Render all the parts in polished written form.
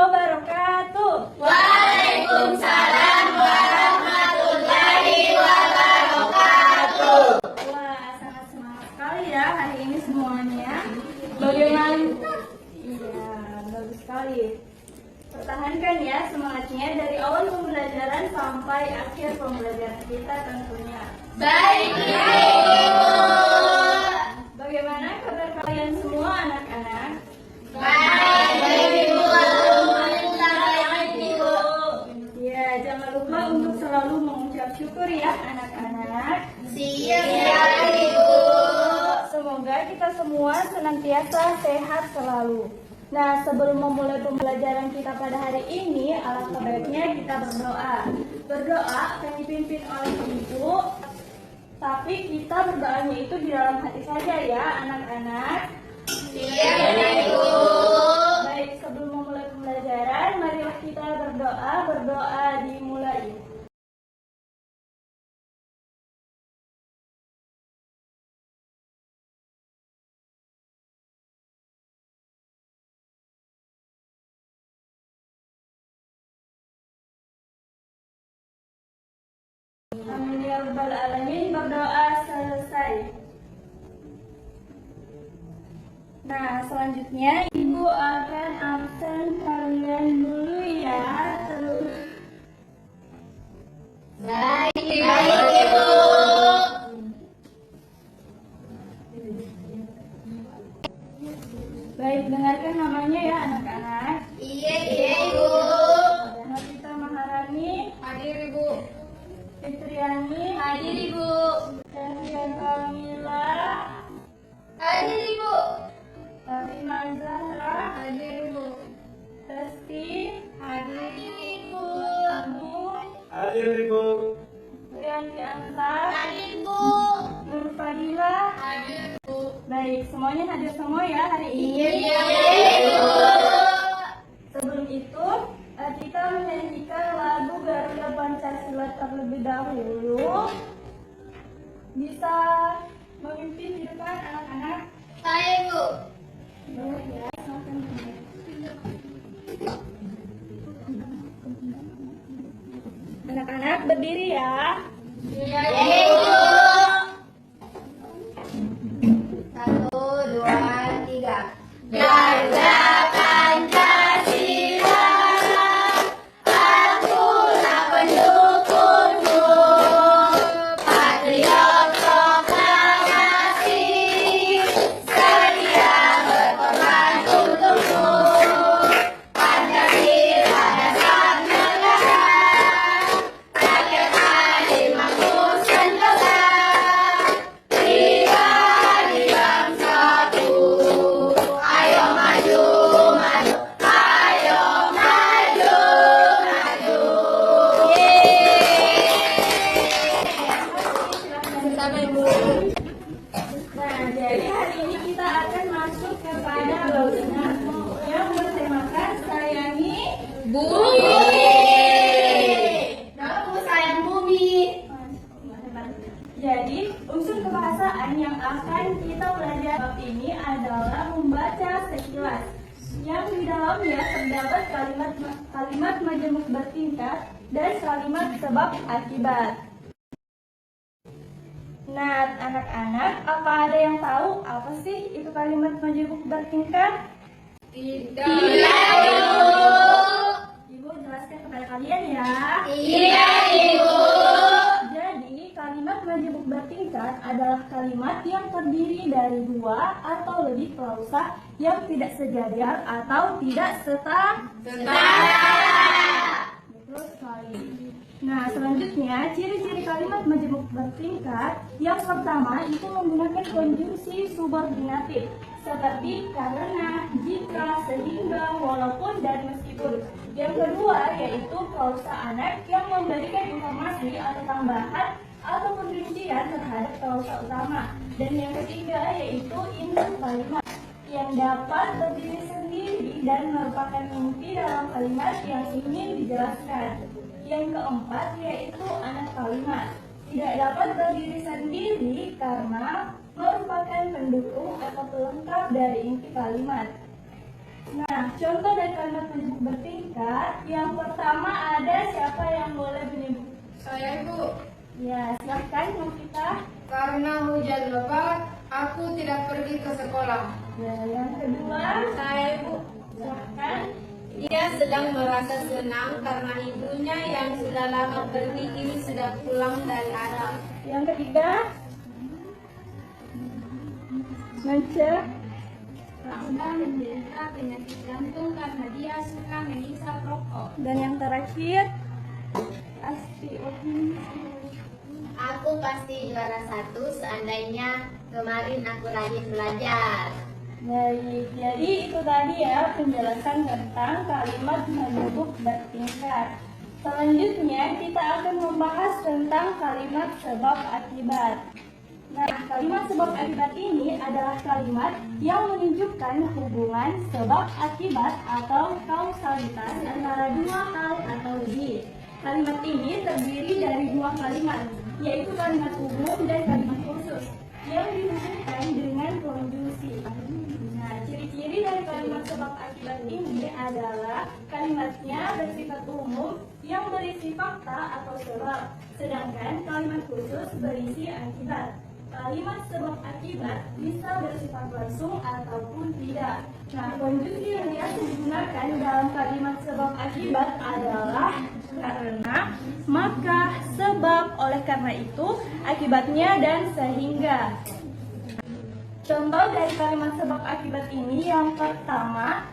wabarakatuh. Waalaikumsalam warahmatullahi wabarakatuh. Wah, sangat semangat sekali ya hari ini semuanya. Bagaimana? Iya, bagus sekali. Pertahankan ya semangatnya dari awal pembelajaran sampai akhir pembelajaran kita tentunya. Baik, Ibu. Bagaimana kabar kalian semua anak-anak? Baik, Ibu. Alhamdulillah baik, Ibu. Ya, jangan lupa untuk selalu mengucap syukur ya anak-anak. Siap, Ibu. Semoga kita semua senantiasa sehat selalu. Nah, sebelum memulai pembelajaran kita pada hari ini, alangkah baiknya kita berdoa. Berdoa akan dipimpin oleh Ibu, tapi kita berdoanya itu di dalam hati saja ya anak-anak. Siap, Ibu. Baik, sebelum memulai pembelajaran, marilah kita berdoa. Berdoa dimulai. Amin ya rabbal alamin. Berdoa selesai. Nah, selanjutnya Ibu akan absen kalian dulu ya. Baik, Ibu. Baik, dengarkan namanya ya anak-anak. Iya, Ibu. Nafita Maharani, Hadir, Ibu. Fitriani, Hadir, Ibu. Davian Kamila, Hadir, Ibu. Fatima Zahra, Hadir, Ibu. Resti, Hadir, Ibu. Amun, Hadir, Ibu. Rianti Ansar, Hadir, Ibu. Nur Fadila. Hadir, Ibu. Baik, semuanya hadir semua ya hari ini. Iya, Ibu. Sebelum itu, kita menyanyikan lagu Garuda Pancasila terlebih dahulu. Bisa memimpin di depan anak-anak. Saya, Ibu. Boleh ya, silakan. Anak-anak berdiri ya. Iya, Ibu. 1, 2, 3. Garuda Pancasila, akulah pendukungmu, patriot proklamasi, sedia berkorban untukmu. Pancasila dasar negara, rakyat adil makmur sentosa, pribadi bangsaku. Ayo maju, maju, ayo maju, maju. Bersama Ibu. Nah, jadi hari ini kita akan masuk kepada babnya yang bertemakan sayangi Bumi. Aku sayang bumi. Jadi, unsur kebahasaan yang akan kita belajar bab ini adalah membaca sekilas. Yang di dalamnya terdapat kalimat majemuk bertingkat dan kalimat sebab akibat. Nah, anak-anak, apa ada yang tahu apa sih itu kalimat majemuk bertingkat? Tidak, Ibu. Ibu jelaskan kepada kalian ya. Iya, Ibu. Jadi, kalimat majemuk bertingkat adalah kalimat yang terdiri dari dua atau lebih klausa yang tidak sejajar atau tidak setara. Betul sekali. Nah, selanjutnya ciri-ciri kalimat majemuk bertingkat. Yang pertama itu menggunakan konjungsi subordinatif seperti karena, jika, sehingga, walaupun, dan meskipun. Yang kedua yaitu klausa anak yang memberikan informasi atau tambahan atau perincian terhadap klausa utama. Dan yang ketiga yaitu inti kalimat yang dapat berdiri sendiri dan merupakan inti dalam kalimat yang ingin dijelaskan. Yang keempat yaitu anak kalimat. Tidak dapat berdiri sendiri karena merupakan pendukung atau pelengkap dari inti kalimat. Nah, contoh dari kalimat menyebut bertingkat. Yang pertama ada siapa yang boleh menyebut? Saya, Ibu. Ya, silakan kita. Karena hujan lebat, aku tidak pergi ke sekolah. Ya, yang kedua, Saya, Ibu. silakan. Ia sedang merasa senang karena ibunya yang sudah lama pergi kini sudah pulang dari Arab. Yang ketiga, Nance. Rangga menderita penyakit jantung karena dia suka menghisap rokok. Dan yang terakhir, Asti. Aku pasti juara 1 seandainya kemarin aku rajin belajar. Baik, jadi itu tadi ya penjelasan tentang kalimat menyebut bertingkat. Selanjutnya kita akan membahas tentang kalimat sebab akibat. Nah, kalimat sebab akibat ini adalah kalimat yang menunjukkan hubungan sebab akibat atau kausalitas antara dua hal atau lebih. Kalimat ini terdiri dari dua kalimat, yaitu kalimat umum dan kalimat khusus yang dihubungkan dengan konjungsi. Nah, ciri-ciri dari kalimat sebab akibat ini adalah kalimatnya bersifat umum yang berisi fakta atau sebab, sedangkan kalimat khusus berisi akibat. Kalimat sebab akibat bisa bersifat langsung ataupun tidak. Nah, konjungsi yang biasa digunakan dalam kalimat sebab akibat adalah karena, maka, sebab, oleh karena itu, akibatnya, dan sehingga. Contoh dari kalimat sebab akibat ini yang pertama,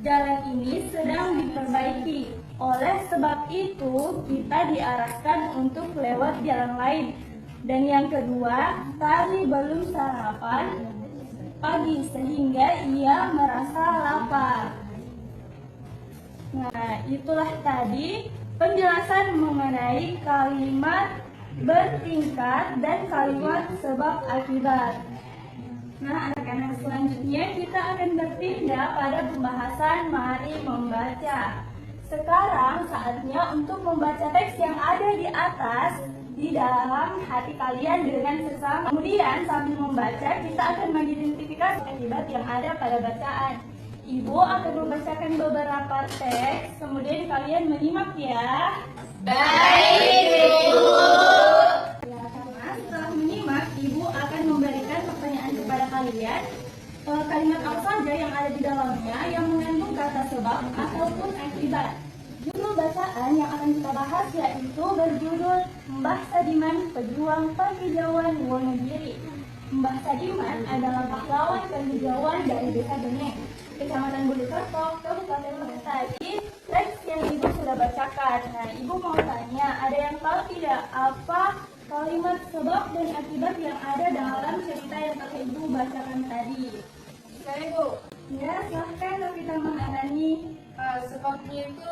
jalan ini sedang diperbaiki. Oleh sebab itu, kita diarahkan untuk lewat jalan lain. Dan yang kedua, tadi belum sarapan pagi sehingga ia merasa lapar. Nah, itulah tadi penjelasan mengenai kalimat bertingkat dan kalimat sebab akibat. Nah, anak-anak, selanjutnya kita akan berpindah pada pembahasan mari membaca. Sekarang saatnya untuk membaca teks yang ada di atas di dalam hati kalian dengan sesama. Kemudian sambil membaca kita akan mengidentifikasi akibat yang ada pada bacaan. Ibu akan membacakan beberapa teks, kemudian kalian menyimak ya. Baik, Ibu. Ya, karena setelah menyimak, Ibu akan memberikan pertanyaan kepada kalian. Kalimat apa saja yang ada di dalamnya yang mengandung kata sebab ataupun akibat. Judul bacaan yang akan kita bahas yaitu berjudul Mbah Sadiman Pejuang Penghijauan Wonogiri. Mbah Sadiman adalah pahlawan penghijauan dari Desa Beneng, Kecamatan Bulukerto, Kabupaten Bekasi. Teks yang Ibu sudah bacakan. Nah, Ibu mau tanya, ada yang tahu tidak apa kalimat sebab dan akibat yang ada dalam cerita yang telah Ibu bacakan tadi? Saya, Ibu. Ya, silahkan Novita Maharani. Sebabnya itu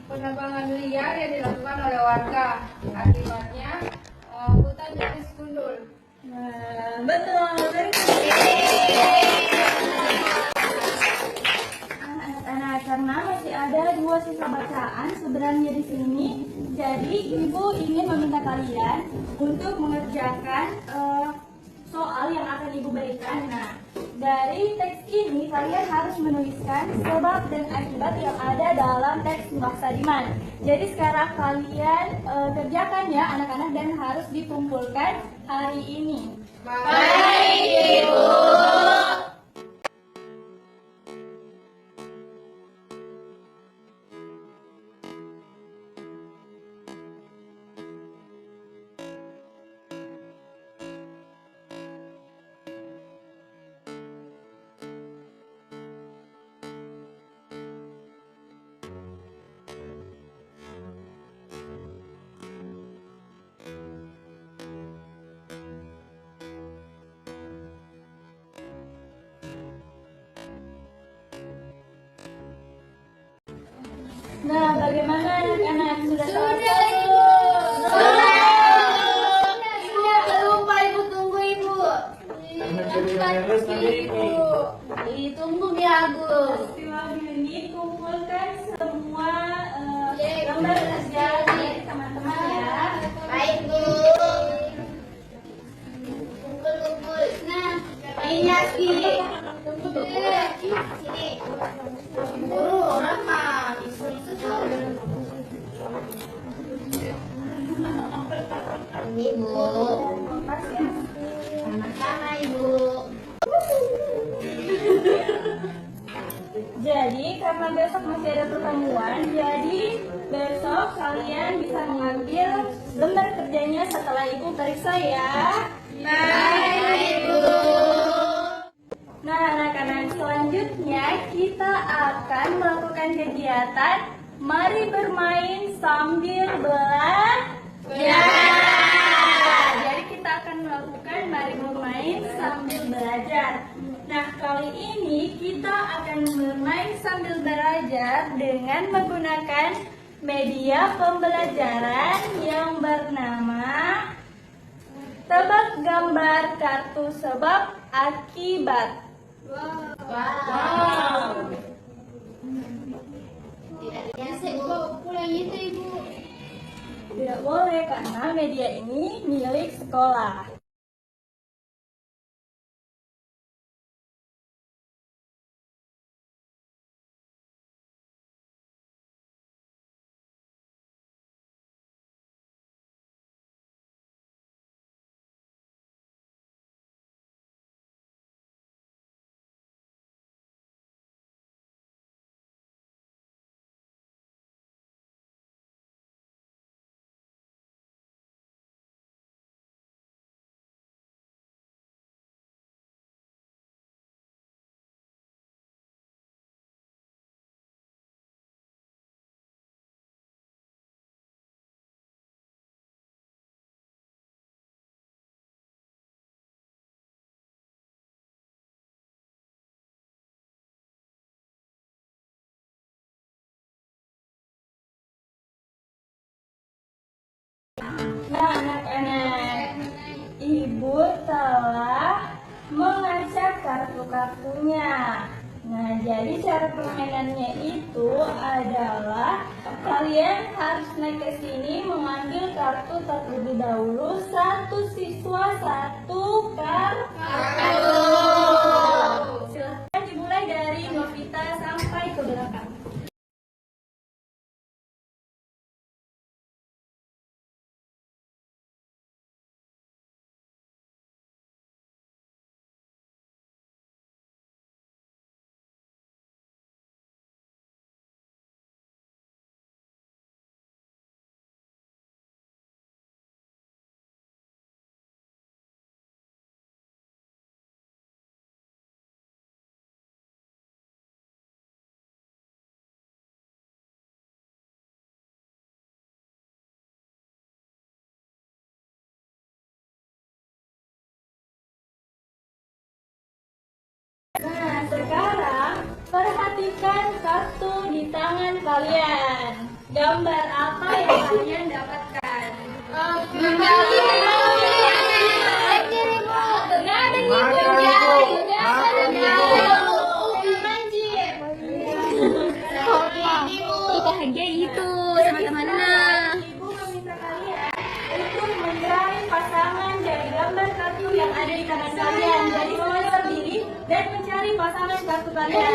penebangan liar yang dilakukan oleh warga. Akibatnya hutan jadi gundul. Nah, betul. Anak-anak, karena masih ada dua sisa bacaan sebenarnya di sini, jadi Ibu ingin meminta kalian untuk mengerjakan soal yang akan Ibu berikan. Nah, dari teks ini kalian harus menuliskan sebab dan akibat yang ada dalam teks Mbah Sadiman. Jadi sekarang kalian kerjakan ya anak-anak dan harus dikumpulkan hari ini. Baik, Ibu. Nah, bagaimana anak-anak? Sudah Sudah, Ibu. Ibu, lupa Ibu, tunggu Ibu. Ditunggu ya, Bu. Peristiwa ini kumpulkan semua Oke, gambar kerja dari teman-teman ya. Baik, Bu. Kumpul-kumpul. Nah, Iya sih. Sini. Guru orang mah isu-isu tuh. Ini Bu. Sama-sama Ibu. Jadi karena besok masih ada pertemuan, jadi besok kalian bisa mengambil lembar kerjanya setelah ibu periksa ya. Baik, Ibu. Nah, anak-anak, selanjutnya kita akan melakukan kegiatan mari bermain sambil belajar. Jadi kita akan melakukan mari bermain sambil belajar. Nah, kali ini kita akan bermain sambil belajar dengan menggunakan media pembelajaran yang bernama tebak gambar kartu sebab akibat. Wow. Tidak biasa Ibu. Pulang itu, Ibu. Tidak boleh karena media ini milik sekolah. Nah, anak-anak, ibu telah mengacak kartu-kartunya. Nah, jadi cara permainannya itu adalah kalian harus naik ke sini mengambil kartu terlebih dahulu. Satu siswa satu kartu. Silahkan dimulai dari Novita sampai ke belakang. Nah, sekarang perhatikan kartu di tangan kalian. Gambar apa yang kalian dapatkan? Bahagia itu sama temannya. Ibu meminta kalian untuk mencari pasangan dari gambar kartu yang ada di tangan kalian. Jadi kalian berdiri dan mencari pasangan kartu kalian.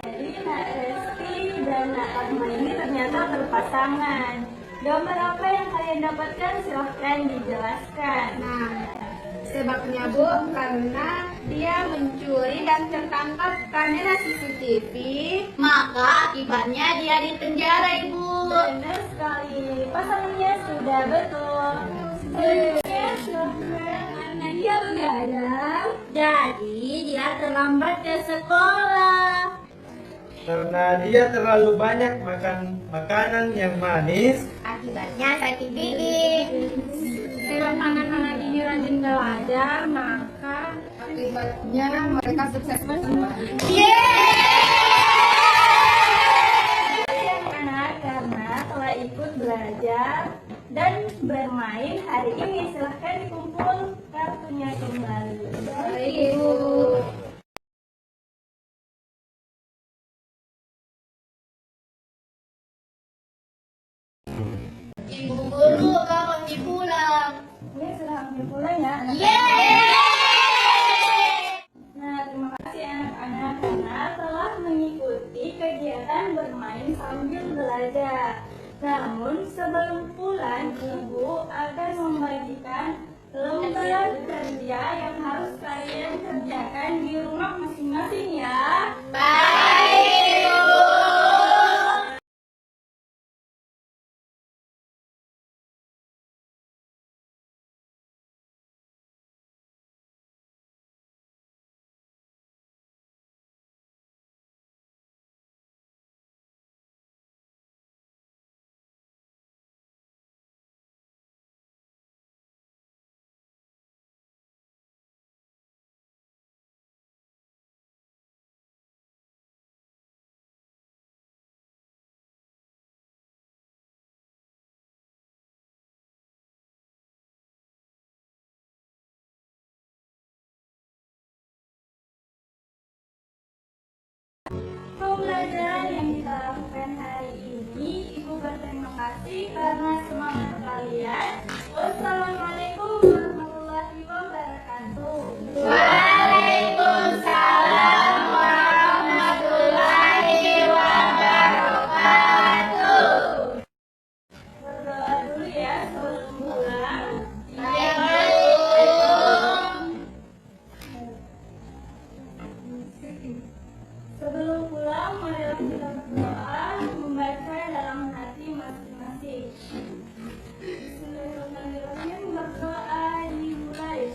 Jadi Nak Resti dan Nak Fatma ini ternyata berpasangan. Gambar apa yang kalian dapatkan? Silahkan dijelaskan. Nah, sebabnya Bu, karena dia mencuri dan tertangkap kamera CCTV, Maka akibatnya dia di penjara Ibu. Benar sekali. Pasangannya sudah betul. Selanjutnya silahkan Nadia begadang. Jadi dia terlambat ke sekolah. Karena dia terlalu banyak makan makanan yang manis, Akibatnya sakit gigi. sebab anak-anak ini rajin belajar, maka akibatnya mereka sukses bersama. Yeay! belajar dan bermain hari ini. Silahkan dikumpul kartunya kembali. Baik, Ibu. Ibu guru, kapan pulang? Ini sudah hampir pulang ya anak-anak. Nah, terima kasih anak-anak karena telah mengikuti kegiatan bermain sambil belajar. Namun sebelum pulang, Ibu akan membagikan lembar kerja yang harus kalian kerjakan di rumah masing-masing ya. Baik, Ibu. Pembelajaran yang kita lakukan hari ini, Ibu berterima kasih karena semangat kalian. Wassalamualaikum warahmatullahi wabarakatuh. Waalaikumsalam warahmatullahi wabarakatuh. Berdoa dulu ya sebelum pulang. Iya, Bu. Sebelum pulang, marilah kita berdoa membaca dalam hati masing-masing. Bismillahirrahmanirrahim. Berdoa dimulai.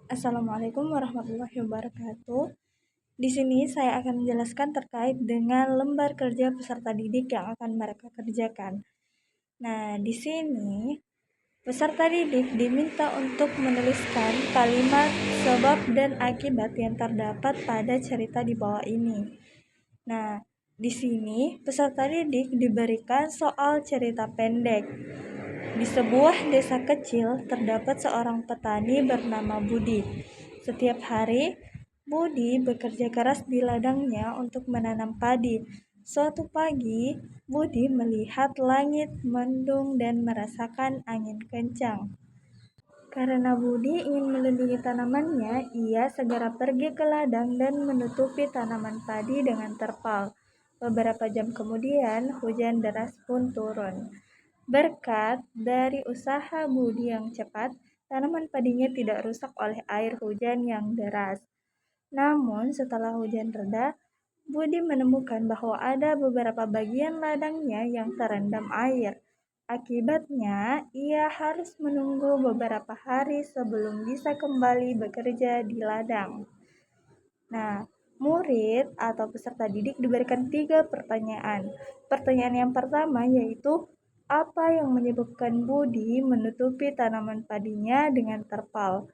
Assalamualaikum warahmatullahi wabarakatuh. Di sini saya akan menjelaskan terkait dengan lembar kerja peserta didik yang akan mereka kerjakan. Nah, di sini peserta didik diminta untuk menuliskan kalimat sebab dan akibat yang terdapat pada cerita di bawah ini. Nah, di sini peserta didik diberikan soal cerita pendek. Di sebuah desa kecil terdapat seorang petani bernama Budi. Setiap hari, Budi bekerja keras di ladangnya untuk menanam padi. Suatu pagi, Budi melihat langit mendung dan merasakan angin kencang. Karena Budi ingin melindungi tanamannya, ia segera pergi ke ladang dan menutupi tanaman padi dengan terpal. Beberapa jam kemudian, hujan deras pun turun. Berkat dari usaha Budi yang cepat, tanaman padinya tidak rusak oleh air hujan yang deras. Namun, setelah hujan reda, Budi menemukan bahwa ada beberapa bagian ladangnya yang terendam air. Akibatnya, ia harus menunggu beberapa hari sebelum bisa kembali bekerja di ladang. Nah, murid atau peserta didik diberikan 3 pertanyaan. Pertanyaan yang pertama yaitu, apa yang menyebabkan Budi menutupi tanaman padinya dengan terpal?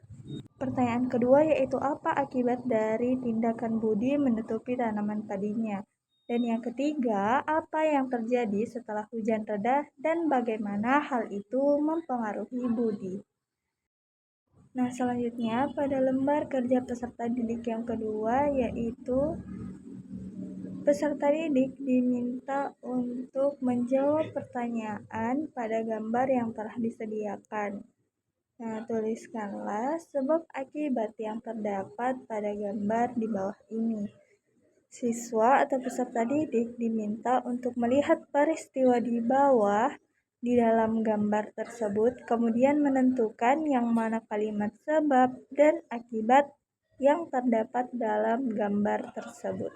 Pertanyaan kedua yaitu, apa akibat dari tindakan Budi menutupi tanaman padinya? Dan yang ketiga, apa yang terjadi setelah hujan reda dan bagaimana hal itu mempengaruhi Budi? Nah, selanjutnya pada lembar kerja peserta didik yang kedua yaitu peserta didik diminta untuk menjawab pertanyaan pada gambar yang telah disediakan. Nah, tuliskanlah sebab akibat yang terdapat pada gambar di bawah ini. Siswa atau peserta didik diminta untuk melihat peristiwa di bawah di dalam gambar tersebut, kemudian menentukan yang mana kalimat sebab dan akibat yang terdapat dalam gambar tersebut.